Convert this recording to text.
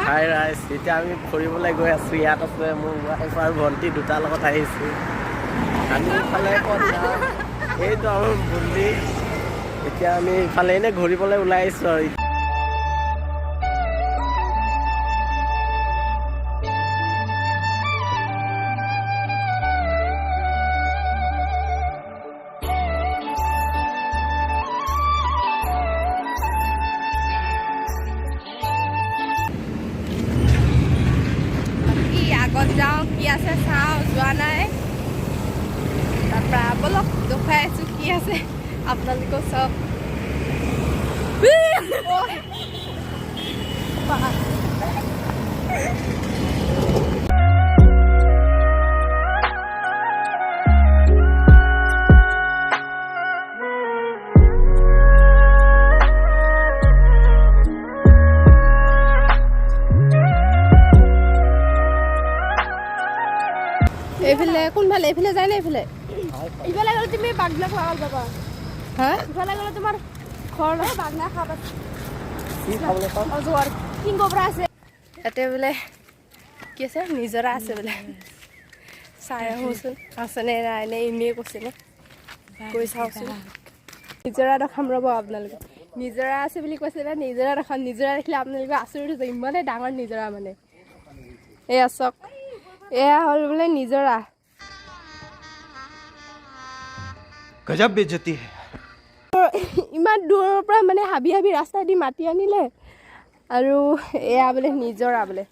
হাই ৰাইজ, এতিয়া আমি ফুৰিবলৈ গৈ আছোঁ। ইয়াত আছে মোৰ ৱাইফ আৰু ভণ্টি দুটাৰ লগত আহিছোঁ। আমি ইফালে ক'ত যাম, এইটো আমাৰ বুন্দি। এতিয়া আমি ইফালে এনেই ঘূৰিবলৈ ওলাই আহিছোঁ আৰু আগত যাওঁ, কি আছে চাওঁ, যোৱা নাই। তাৰপৰা বলক দেখুৱাই আছোঁ কি আছে আপোনালোকেও চব। এইফালে কোনফালে? এইফালে যায় না? এইফালে ইফালে গ'লে তুমি বাগনা খাব পাবা। হা? ইফালে গ'লে তোমাৰ ঘৰ নহয়, বাগনা খাব অজগৰ কিং কোব্ৰা আছে। ইয়াতে বোলে কি আছে, নিজৰা আছে বোলে। চাই আহোঁচোন আছেনে নাই, নে এনেই কৈছেনে, গৈ চাওঁচোন। নিজৰা দেখাম ৰ'ব আপোনালোকে। নিজৰা আছে বুলি কৈছে না, নিজৰা দেখাম। নিজৰা দেখিলে আপোনালোকে আচৰিত হৈছে, ইমানে ডাঙৰ নিজৰা মানে। এয়া চাওক, এয়া হ'ল বোলে নিজৰা। গজব বেজতি হে। ইমান দূৰৰ পৰা মানে হাবি হাবি ৰাস্তা দি মাতি আনিলে, আৰু এয়া বোলে নিজৰা বোলে।